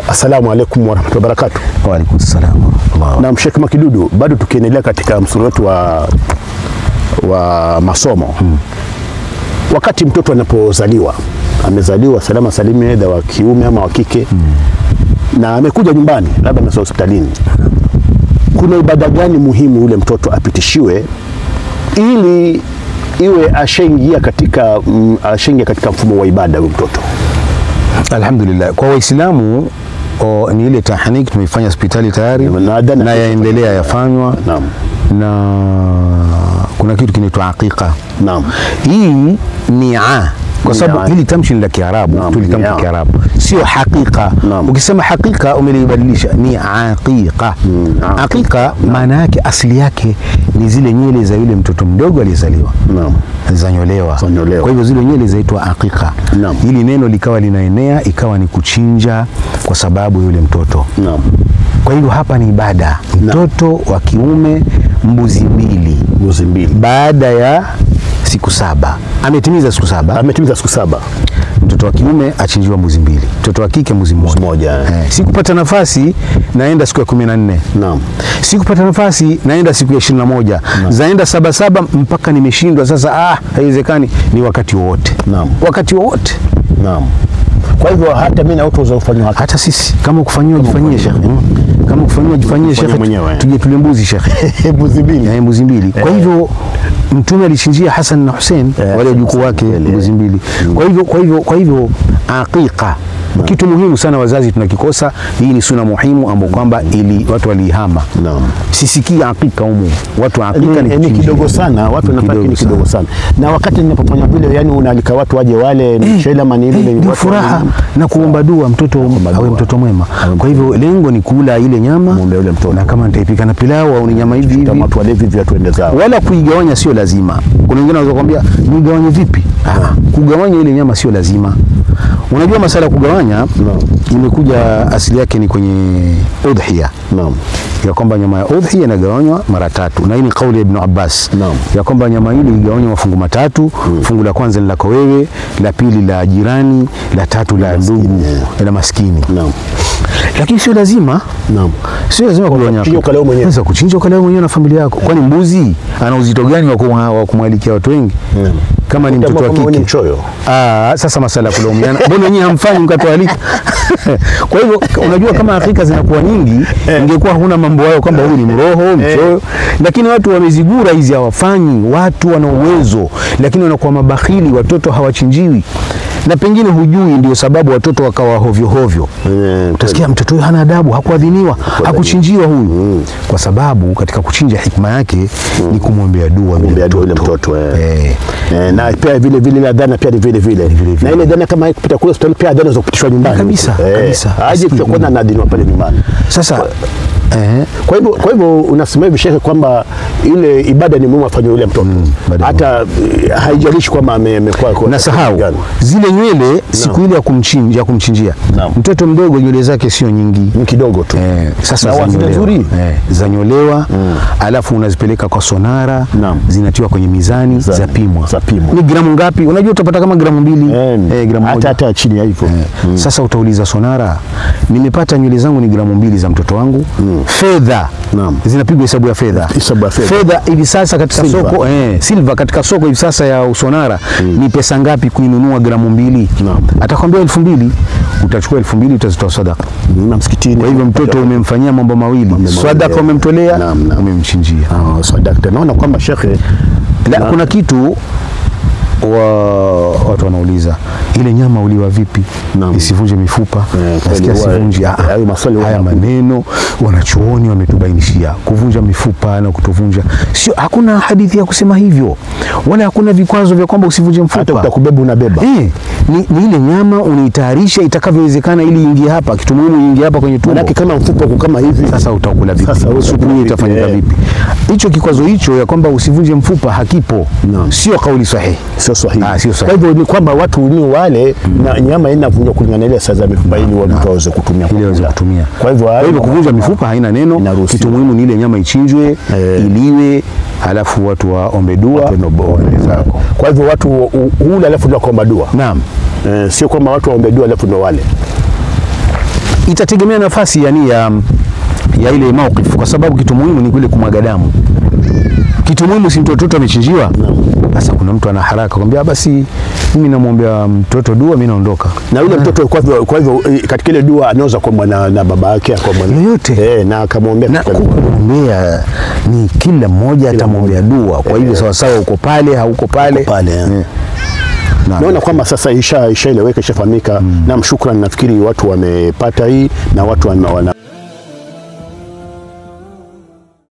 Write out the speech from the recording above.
Assalamu alaikum warahmatullahi wabarakatuh. Wa alaikum assalam warahmatullahi. Na Sheikh Makidudu, bado tukiendelea katika msururu wetu wa masomo. Wakati mtoto anapozaliwa, amezaliwa salama salimi, aidha wa kiume ama wa kike, na amekuja nyumbani labda na hospitalini, kuna ibada gani muhimu ule mtoto apitishiwe ili iwe ashaingia katika mfumo wa ibada huyo mtoto? Alhamdulillah, kwa Waislamu ni ile tahanik tumeifanya hospitali tayari na yaendelea yafanywa. Naam. Na kuna kitu kinaitwa aqiqa. Naam. Hii ni kwa sababu hili tamshi la Kiarabu, tulitamka Kiarabu, sio hakika. Ukisema hakika umelibadilisha, ni aqiqa. Aqiqa maana yake asili yake ni zile nywele za yule mtoto mdogo aliyezaliwa. Naam. Zanyolewa. Kwa hivyo zile nywele zaitwa aqiqa. Hili neno likawa linaenea, ikawa ni kuchinja kwa sababu yule mtoto. Naam. Kwa hivyo hapa ni ibada. Mtoto wa kiume mbuzi mbili baada ya siku 7. Ametimiza siku 7. Mtoto wa kiume achinjiwa mbuzi mbili, mtoto wa kike mbuzi mmoja. Sikupata nafasi naenda siku ya 14. Naam. Sikupata nafasi naenda siku ya 21. Zaenda 7 mpaka nimeshindwa sasa, haiwezekani, ni wakati wote. Naam. Wakati wote. Naam. Kwa hivyo hata mimi na watu wazofanywa hata sisi, kama kufanywa jifanyie Sheikh. Kama kufanywa jifanyie Sheikh, tuje tule mbuzi Sheikh. Mbuzi mbili. Kwa hivyo Mtume alichinjia Hassan na Hussein, wale wajukuu wake, mbuzi mbili. Kwa hivyo aqiqa kitu muhimu sana, wazazi tunakikosa. Hii ni sunna muhimu ambayo kwamba watu walihama. Sisikii aqiqa humu. Watu aqiqa ni kidogo sana, watu wanafanya ni kidogo sana. Na wakati ninapofanya vile, yani unaalika watu waje wale mshela manili ndio furaha na kuomba dua mtoto awe mtoto mwema. Kwa hivyo lengo ni kula ile nyama, muombe yule mtoto. Na kama nitaipika na pilau au ni nyama hivi watu wale vipi tuende zao. Wala kuigawanya sio lazima. Kuna wengine wanaweza kuambia nigawanye vipi? Kugawanya ile nyama sio lazima. Unajua masala ya kugawanya imekuja asili yake ni kwenye udhiya. Naam. Ya kwamba nyama ya udhiya inagawanywa mara 3, na hii ni kauli ya Ibn Abbas. Ya kwamba nyama ile igawanywa mafungu matatu. Fungu la kwanza ni lako wewe, la pili la jirani, la tatu la ndugu na maskini. Naam. Lakini sio lazima. Naam. Sio lazima kugawanya. Unaweza kuchinja kwa leo mwenyewe na familia yako. Kwani mbuzi ana uzito gani wa kumwalikia watu wengi? Kama ni mtoto wa kike. Sasa masala kulaumiana. Mbona nyinyi hamfanyi mkatoalika? Kwa hivyo unajua kama Afrika zinakuwa nyingi, ingekuwa huna mambo hayo kwamba huyu ni mroho, mchoyo. Lakini watu wamezigura hizi, hawafanyi. Watu wana uwezo lakini wanakuwa mabakhili, watoto hawachinjiwi. Na pengine hujui, ndio sababu watoto wakawa hovyo. Utasikia mtoto huyu hana adabu, hakuadhiniwa, hakuchinjiwa huyu. Kwa sababu katika kuchinja hikma yake ni kumwombea dua yule mtoto. Na pia vile la dhana pia vile. Na ile dhana kama kupita kule hospitali pia dhana za kupitishwa nyumbani. Kabisa. Aje kutakuwa na adhiniwa pale nyumbani. Sasa kwa hivyo unasema hivi Sheikh kwamba ile ibada ni muhimu afanye yule mtoto. Hata haijalishi kwamba amekuwa na sahau zile nywele siku ile ya kumchinjia. Mtoto mdogo nywele zake sio nyingi, ni kidogo tu. Sasa zanyolewa, alafu unazipeleka kwa sonara, zinatiwa kwenye mizani, zapimwa. Ni gramu ngapi? Unajua utapata kama gramu 2, gramu 1. Hata chini ya hivyo. Sasa utauliza sonara, nimepata nywele zangu ni gramu 2 za mtoto wangu. Fedha. Zinapigwa hesabu ya fedha. Fedha hivi sasa katika soko, silver katika soko hivi sasa ya usonara ni pesa ngapi kuinunua gramu 2? Atakwambia 2000. Utachukua 2000 utazitoa sadaka na msikitini. Kwa hivyo mtoto umemfanyia mambo mawili, sadaka umemtolea, umemchinjia. Sadaka. Naona kwamba Shekhe, kuna kitu watu wanauliza, ile nyama uliwa vipi isivunje mifupa? Nasikia sivunji. Haya maneno wanachuoni wametubainishia, kuvunja mifupa na kutovunja sio, hakuna hadithi ya kusema hivyo, wala hakuna vikwazo vya kwamba usivunje mfupa. Hata utakubeba unabeba. Ni ile nyama unaitayarisha itakavyowezekana ili ingie hapa, kitu muhimu ingie hapa kwenye tumbo. Maana kama mfupa uko kama hivi, sasa utakula vipi? Supu hii itafanyika vipi? Hicho kikwazo hicho ya kwamba usivunje mfupa hakipo. Sio kauli sahihi. Sio sahihi. Kwa hivyo ni kwamba watu ni wale na nyama inavunjwa kulingana ile saa za mifupa ili watu waweze kutumia. Kwa hivyo kuvunja mifupa haina neno. Kitu muhimu ni ile nyama ichinjwe, iliwe, halafu watu waombe dua. Kwa hivyo watu hula alafu ndio kuomba dua. Naam. Sio kwamba watu waombe dua alafu ndio wale. itategemea nafasi yani ya ile mawqif, kwa sababu kitu muhimu ni kule kumwaga damu. Kitu muhimu si mtoto amechinjiwa. Sasa kuna mtu ana haraka kwambia basi mimi namwombea mtoto dua, mimi naondoka. Na yule mtoto kwa hivyo katika ile dua anaweza kwa na baba yake, kwa mwana yoyote na akamwombea. Na kumwombea ni kila mmoja atamwombea dua. Kwa hivyo sawa sawa uko pale hauko pale. Naona kwamba sasa ishaeleweka, ishafahamika. Na mshukrani, nafikiri watu wamepata hii na watu wana